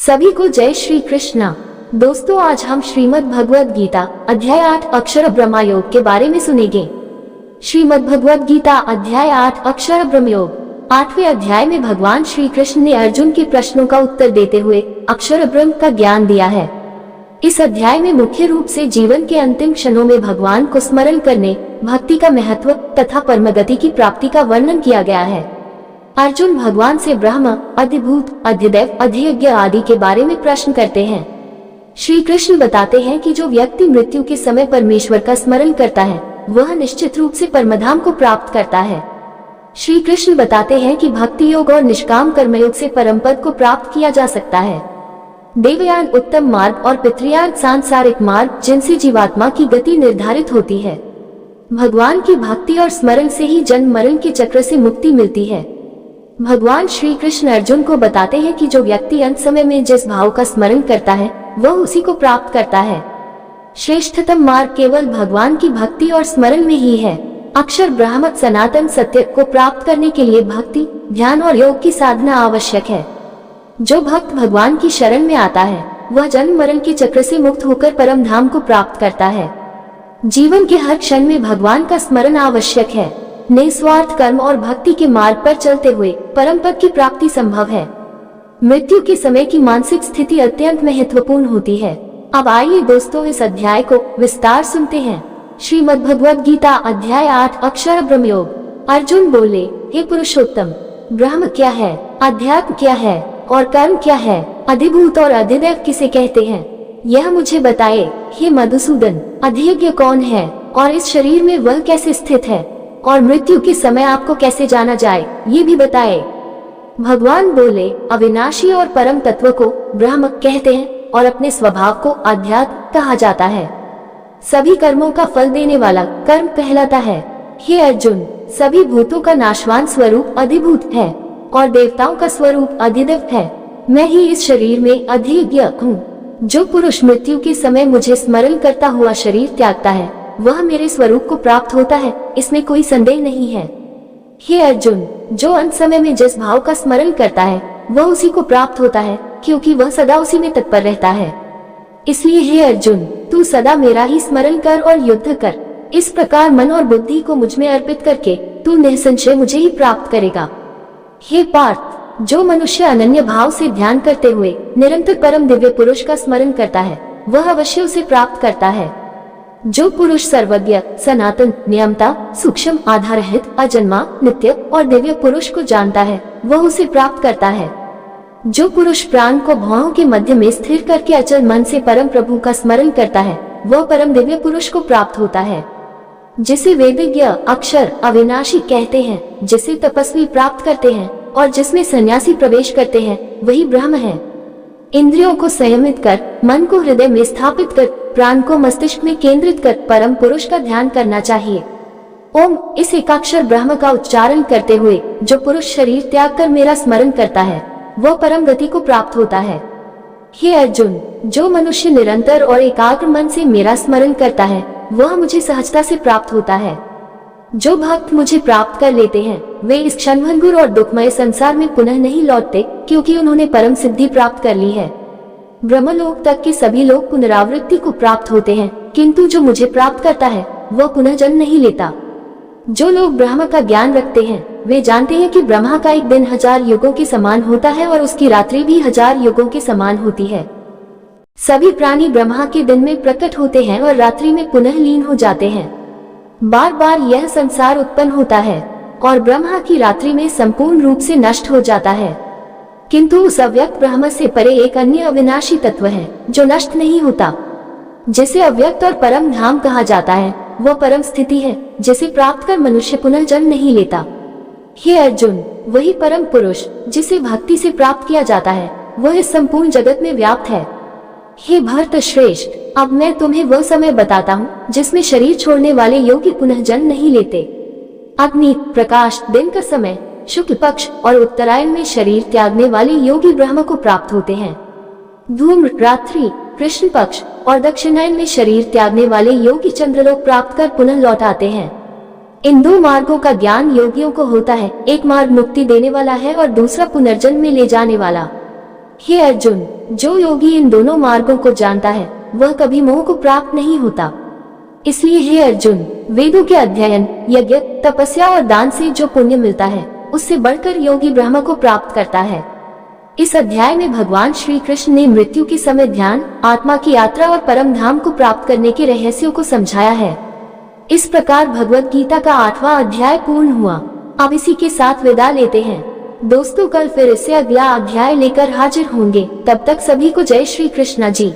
सभी को जय श्री कृष्णा। दोस्तों, आज हम श्रीमद् भगवद गीता अध्याय 8 अक्षर ब्रह्म योग के बारे में सुनेंगे। श्रीमद् भगवद गीता अध्याय 8 अक्षर ब्रह्म योग। 8वें अध्याय में भगवान श्री कृष्ण ने अर्जुन के प्रश्नों का उत्तर देते हुए अक्षर ब्रह्म का ज्ञान दिया है। इस अध्याय में मुख्य रूप से जीवन के अंतिम क्षणों में भगवान को स्मरण करने, भक्ति का महत्व तथा परमगति की प्राप्ति का वर्णन किया गया है। अर्जुन भगवान से ब्रह्म, अधिभूत, अधिदैव, अधियज्ञ आदि के बारे में प्रश्न करते हैं। श्री कृष्ण बताते हैं कि जो व्यक्ति मृत्यु के समय परमेश्वर का स्मरण करता है वह निश्चित रूप से परमधाम को प्राप्त करता है। श्री कृष्ण बताते हैं कि भक्ति योग और निष्काम कर्मयोग से परम पद को प्राप्त किया जा सकता है। देवयान उत्तम मार्ग और पितृयान सांसारिक मार्ग जिनसे जीवात्मा की गति निर्धारित होती है। भगवान की भक्ति और स्मरण से ही जन्म मरण के चक्र से मुक्ति मिलती है। भगवान श्री कृष्ण अर्जुन को बताते हैं कि जो व्यक्ति अंत समय में जिस भाव का स्मरण करता है वह उसी को प्राप्त करता है। श्रेष्ठतम मार्ग केवल भगवान की भक्ति और स्मरण में ही है। अक्षर ब्रह्म सनातन सत्य को प्राप्त करने के लिए भक्ति, ध्यान और योग की साधना आवश्यक है। जो भक्त भगवान की शरण में आता है वह जन्म मरण के चक्र से मुक्त होकर परम धाम को प्राप्त करता है। जीवन के हर क्षण में भगवान का स्मरण आवश्यक है। निस्वार्थ कर्म और भक्ति के मार्ग पर चलते हुए परम पद की प्राप्ति संभव है। मृत्यु के समय की मानसिक स्थिति अत्यंत महत्वपूर्ण होती है। अब आइए दोस्तों, इस अध्याय को विस्तार सुनते हैं। श्रीमद् भगवद गीता अध्याय 8 अक्षर ब्रह्म योग। अर्जुन बोले, हे पुरुषोत्तम, ब्रह्म क्या है, अध्यात्म क्या है और कर्म क्या है, अधिभूत और अधिदैव किसे कहते हैं, यह मुझे बताए। हे मधुसूदन, अधियज्ञ कौन है और इस शरीर में वह कैसे स्थित है और मृत्यु के समय आपको कैसे जाना जाए, ये भी बताए। भगवान बोले, अविनाशी और परम तत्व को ब्रह्म कहते हैं और अपने स्वभाव को अध्यात्म कहा जाता है। सभी कर्मों का फल देने वाला कर्म कहलाता है। हे अर्जुन, सभी भूतों का नाशवान स्वरूप अधिभूत है और देवताओं का स्वरूप अधिदैव है। मैं ही इस शरीर में अधियज्ञ हूँ। जो पुरुष मृत्यु के समय मुझे स्मरण करता हुआ शरीर त्यागता है वह मेरे स्वरूप को प्राप्त होता है, इसमें कोई संदेह नहीं है। हे अर्जुन, जो अंत समय में जिस भाव का स्मरण करता है वह उसी को प्राप्त होता है, क्योंकि वह सदा उसी में तत्पर रहता है। इसलिए हे अर्जुन, तू सदा मेरा ही स्मरण कर और युद्ध कर। इस प्रकार मन और बुद्धि को मुझ में अर्पित करके तू निःसंशय मुझे ही प्राप्त करेगा। हे पार्थ, जो मनुष्य अनन्य भाव से ध्यान करते हुए निरंतर परम दिव्य पुरुष का स्मरण करता है वह अवश्य उसे प्राप्त करता है। जो पुरुष सर्वज्ञ, सनातन, नियमता, सूक्ष्म, आधाररहित, अजन्मा, नित्य और दिव्य पुरुष को जानता है वह उसे प्राप्त करता है। जो पुरुष प्राण को भौहों के मध्य में स्थिर करके अचल मन से परम प्रभु का स्मरण करता है वह परम दिव्य पुरुष को प्राप्त होता है। जिसे वेदज्ञ, अक्षर, अविनाशी कहते हैं, जिसे तपस्वी प्राप्त करते हैं और जिसमें सन्यासी प्रवेश करते हैं वही ब्रह्म है। इंद्रियों को संयमित कर, मन को हृदय में स्थापित कर, प्राण को मस्तिष्क में केंद्रित कर परम पुरुष का ध्यान करना चाहिए। ओम, इस एकाक्षर ब्रह्म का उच्चारण करते हुए जो पुरुष शरीर त्याग कर मेरा स्मरण करता है वह परम गति को प्राप्त होता है। हे अर्जुन, जो मनुष्य निरंतर और एकाग्र मन से मेरा स्मरण करता है वह मुझे सहजता से प्राप्त होता है। जो भक्त मुझे प्राप्त कर लेते हैं वे इस क्षणभंगुर और दुखमय संसार में पुनः नहीं लौटते, क्योंकि उन्होंने परम सिद्धि प्राप्त कर ली है। ब्रह्मलोक तक के सभी लोग पुनरावृत्ति को प्राप्त होते हैं, किंतु जो मुझे प्राप्त करता है वह पुनः जन्म नहीं लेता। जो लोग ब्रह्म का ज्ञान रखते हैं वे जानते हैं कि ब्रह्मा का एक दिन 1000 युगों के समान होता है और उसकी रात्रि भी 1000 युगों के समान होती है। सभी प्राणी ब्रह्मा के दिन में प्रकट होते हैं और रात्रि में पुनः लीन हो जाते हैं। बार बार यह संसार उत्पन्न होता है और ब्रह्मा की रात्रि में संपूर्ण रूप से नष्ट हो जाता है। किंतु उस अव्यक्त ब्रह्म से परे एक अन्य अविनाशी तत्व है जो नष्ट नहीं होता, जिसे अव्यक्त और परम धाम कहा जाता है। वह परम स्थिति है जिसे प्राप्त कर मनुष्य पुनः जन्म नहीं लेता। हे अर्जुन, वही परम पुरुष जिसे भक्ति से प्राप्त किया जाता है वह इस संपूर्ण जगत में व्याप्त है। हे भरत श्रेष्ठ, अब मैं तुम्हें वह समय बताता हूँ जिसमें शरीर छोड़ने वाले योगी पुनः जन्म नहीं लेते। अग्नि, प्रकाश, दिन का समय, शुक्ल पक्ष और उत्तरायण में शरीर त्यागने वाले योगी ब्रह्म को प्राप्त होते हैं। धूम्र, रात्रि, कृष्ण पक्ष और दक्षिणायन में शरीर त्यागने वाले योगी चंद्रलोक प्राप्त कर पुनः लौट आते हैं। इन दो मार्गों का ज्ञान योगियों को होता है। एक मार्ग मुक्ति देने वाला है और दूसरा पुनर्जन्म में ले जाने वाला। हे अर्जुन, जो योगी इन दोनों मार्गों को जानता है वह कभी मोह को प्राप्त नहीं होता। इसलिए हे अर्जुन, वेदों के अध्ययन, यज्ञ, तपस्या और दान से जो पुण्य मिलता है उससे बढ़कर योगी ब्रह्म को प्राप्त करता है। इस अध्याय में भगवान श्री कृष्ण ने मृत्यु के समय ध्यान, आत्मा की यात्रा और परम धाम को प्राप्त करने के रहस्यों को समझाया है। इस प्रकार भगवद गीता का 8वां अध्याय पूर्ण हुआ। अब इसी के साथ विदा लेते हैं। दोस्तों, कल फिर इससे अगला अध्याय लेकर हाजिर होंगे। तब तक सभी को जय श्री कृष्ण जी।